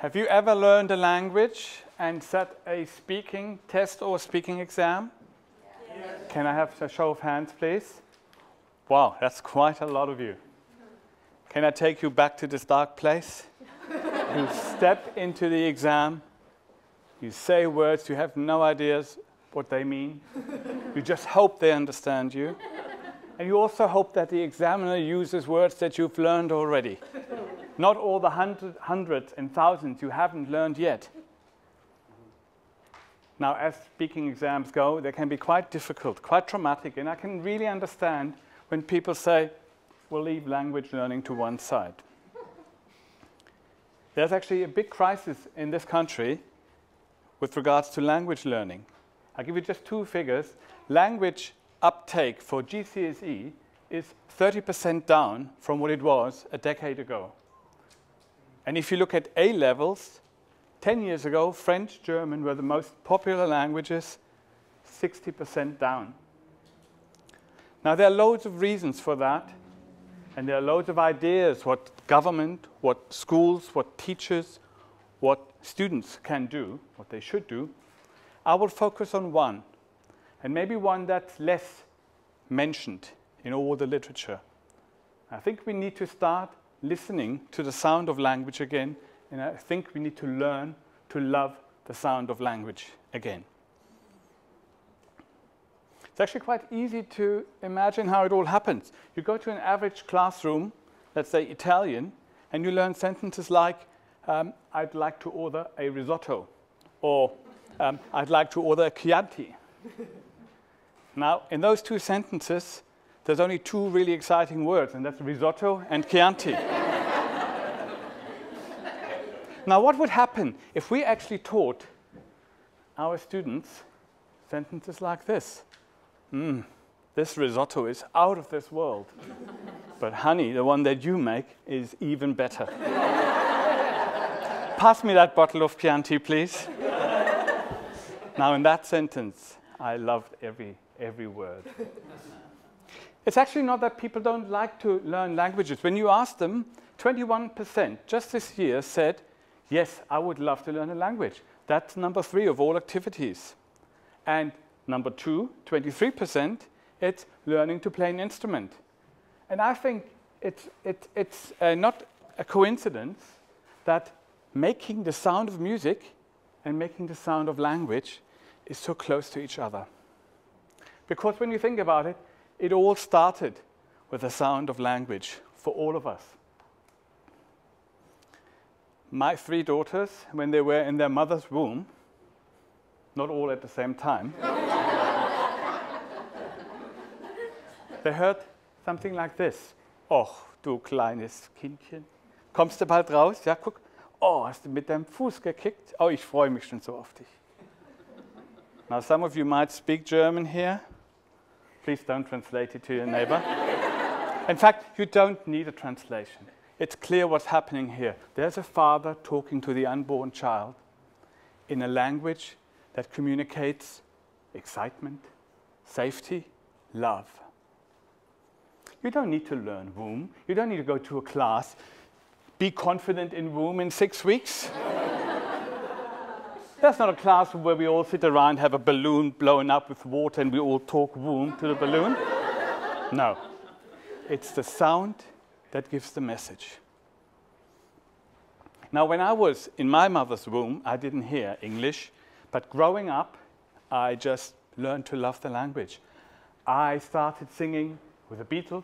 Have you ever learned a language and sat a speaking test or speaking exam? Yes. Can I have a show of hands, please? Wow, that's quite a lot of you. Can I take you back to this dark place? You step into the exam, you say words, you have no ideas what they mean. You just hope they understand you. And you also hope that the examiner uses words that you've learned already. Not all the hundreds and thousands you haven't learned yet. Now, as speaking exams go, they can be quite difficult, quite traumatic, and I can really understand when people say, we'll leave language learning to one side. There's actually a big crisis in this country with regards to language learning. I'll give you just two figures. Language uptake for GCSE is 30% down from what it was a decade ago. And if you look at A levels, 10 years ago, French, German were the most popular languages, 60% down. Now, there are loads of reasons for that, and there are loads of ideas what government, what schools, what teachers, what students can do, what they should do. I will focus on one, and maybe one that's less mentioned in all the literature. I think we need to start listening to the sound of language again, and I think we need to learn to love the sound of language again. It's actually quite easy to imagine how it all happens. You go to an average classroom, let's say Italian, and you learn sentences like, I'd like to order a risotto, or I'd like to order a Chianti. Now, in those two sentences, there's only two really exciting words, and that's risotto and Chianti. Now, what would happen if we actually taught our students sentences like this? This risotto is out of this world. But honey, the one that you make is even better. Pass me that bottle of Chianti, please. Now, in that sentence, I loved every word. It's actually not that people don't like to learn languages. When you ask them, 21% just this year said, yes, I would love to learn a language. That's number 3 of all activities. And number 2, 23%, it's learning to play an instrument. And I think it's not a coincidence that making the sound of music and making the sound of language is so close to each other. Because when you think about it, it all started with the sound of language for all of us. My 3 daughters, when they were in their mother's womb, not all at the same time, they heard something like this. Och, du kleines Kindchen. Kommst du bald raus? Ja, guck. Oh, hast du mit deinem Fuß gekickt? Oh, ich freue mich schon so auf dich. Now, some of you might speak German here. Please don't translate it to your neighbor. In fact, you don't need a translation. It's clear what's happening here. There's a father talking to the unborn child in a language that communicates excitement, safety, love. You don't need to learn womb. You don't need to go to a class. Be confident in womb in 6 weeks. That's not a class where we all sit around, have a balloon blown up with water, and we all talk womb to the balloon. No. It's the sound that gives the message. Now, when I was in my mother's womb, I didn't hear English, but growing up, I just learned to love the language. I started singing with the Beatles,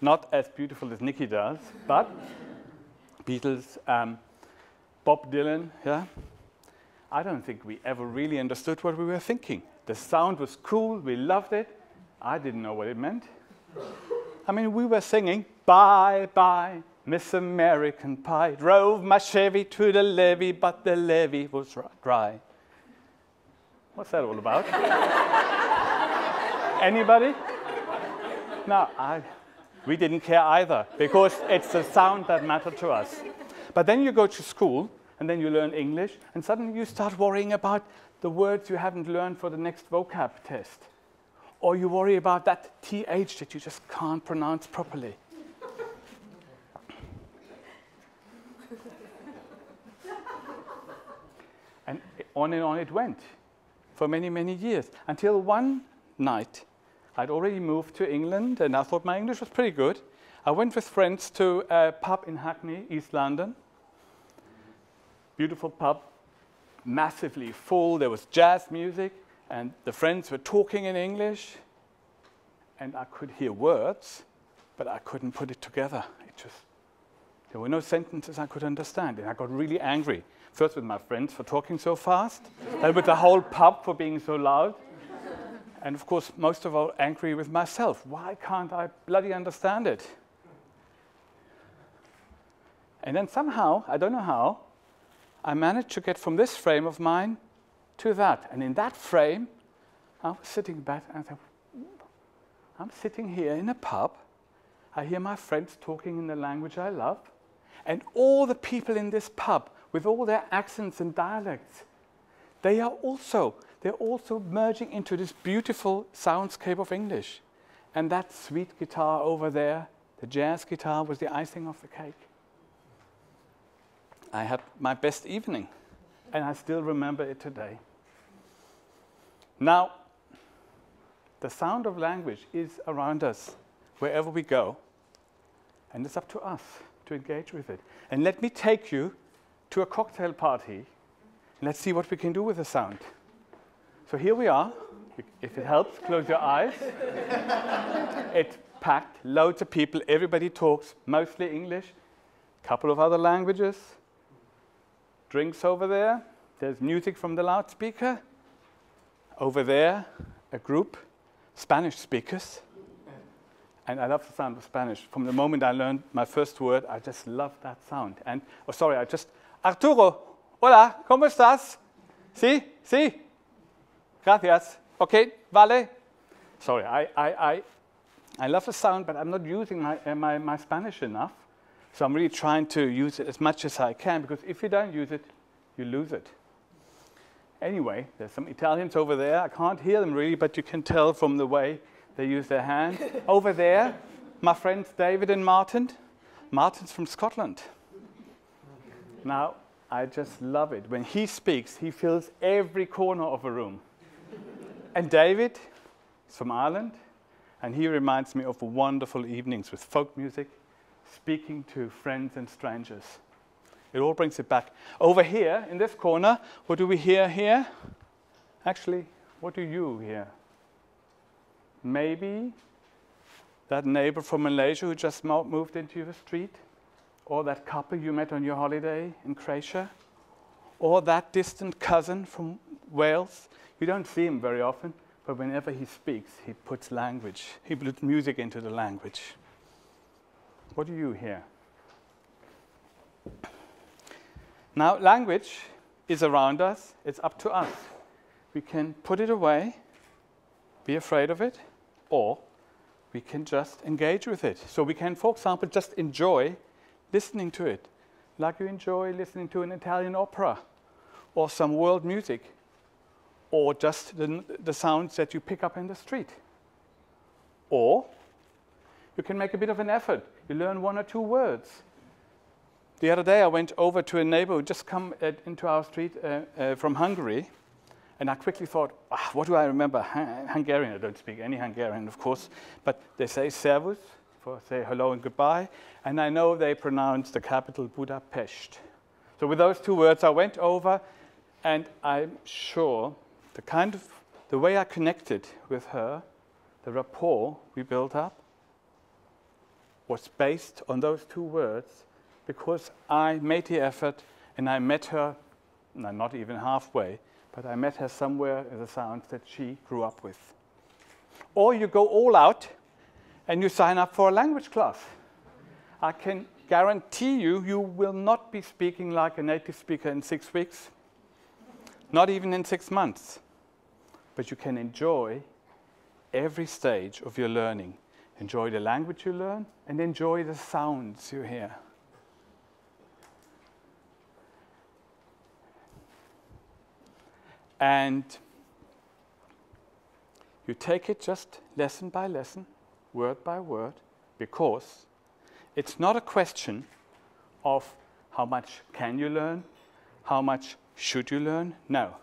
not as beautiful as Nicky does, but Beatles, Bob Dylan, yeah. I don't think we ever really understood what we were thinking. The sound was cool, we loved it. I didn't know what it meant. I mean, we were singing, bye, bye, Miss American Pie. Drove my Chevy to the levee, but the levee was dry. What's that all about? Anybody? No, we didn't care either, because it's the sound that mattered to us. But then you go to school, and then you learn English, and suddenly you start worrying about the words you haven't learned for the next vocab test. Or you worry about that TH that you just can't pronounce properly. on and on it went for many, many years. Until one night, I'd already moved to England, and I thought my English was pretty good. I went with friends to a pub in Hackney, East London. Beautiful pub, massively full. There was jazz music, and the friends were talking in English. And I could hear words, but I couldn't put it together. There were no sentences I could understand, and I got really angry. First with my friends for talking so fast, and with the whole pub for being so loud. And of course, most of all, angry with myself. Why can't I bloody understand it? And then somehow, I don't know how, I managed to get from this frame of mind to that. And in that frame, I was sitting back and I thought, I'm sitting here in a pub. I hear my friends talking in the language I love. And all the people in this pub, with all their accents and dialects, they're also merging into this beautiful soundscape of English. And that sweet guitar over there, the jazz guitar, was the icing of the cake. I had my best evening, and I still remember it today. Now, the sound of language is around us wherever we go, and it's up to us to engage with it. And let me take you to a cocktail party, and let's see what we can do with the sound. So here we are. If it helps, close your eyes. It's packed, loads of people, everybody talks, mostly English, a couple of other languages. Drinks over there. There's music from the loudspeaker. Over there, a group, Spanish speakers. And I love the sound of Spanish. From the moment I learned my first word, I just love that sound. And, Arturo, hola, ¿cómo estás? Sí, sí. Gracias. Okay, vale. Sorry, I love the sound, but I'm not using my Spanish enough. So I'm really trying to use it as much as I can, because if you don't use it, you lose it. Anyway, there's some Italians over there. I can't hear them really, but you can tell from the way they use their hands. Over there, my friends David and Martin. Martin's from Scotland. Now, I just love it. When he speaks, he fills every corner of a room. And David is from Ireland, and he reminds me of wonderful evenings with folk music, speaking to friends and strangers. It all brings it back. Over here, in this corner, what do we hear here? Actually, what do you hear? Maybe that neighbor from Malaysia who just moved into your street, or that couple you met on your holiday in Croatia, or that distant cousin from Wales. You don't see him very often, but whenever he speaks, he puts music into the language. What do you hear? Now, language is around us. It's up to us. We can put it away, be afraid of it, or we can just engage with it. So we can, for example, just enjoy listening to it, like you enjoy listening to an Italian opera, or some world music, or just the sounds that you pick up in the street. Or you can make a bit of an effort. You learn one or two words. The other day I went over to a neighbor who just come into our street from Hungary, and I quickly thought, what do I remember? Hungarian. I don't speak any Hungarian, of course, but they say servus, for say hello and goodbye, and I know they pronounce the capital Budapest. So with those two words I went over, and I'm sure the way I connected with her, the rapport we built up, was based on those two words, because I made the effort and I met her, not even halfway, but I met her somewhere in the sounds that she grew up with. Or you go all out and you sign up for a language class. I can guarantee you, you will not be speaking like a native speaker in 6 weeks, not even in 6 months, but you can enjoy every stage of your learning. Enjoy the language you learn, and enjoy the sounds you hear. And you take it just lesson by lesson, word by word, because it's not a question of how much can you learn, how much should you learn. No,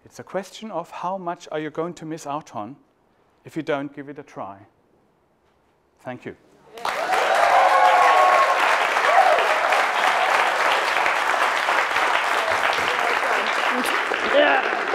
It's a question of how much are you going to miss out on if you don't give it a try. Thank you. Yeah.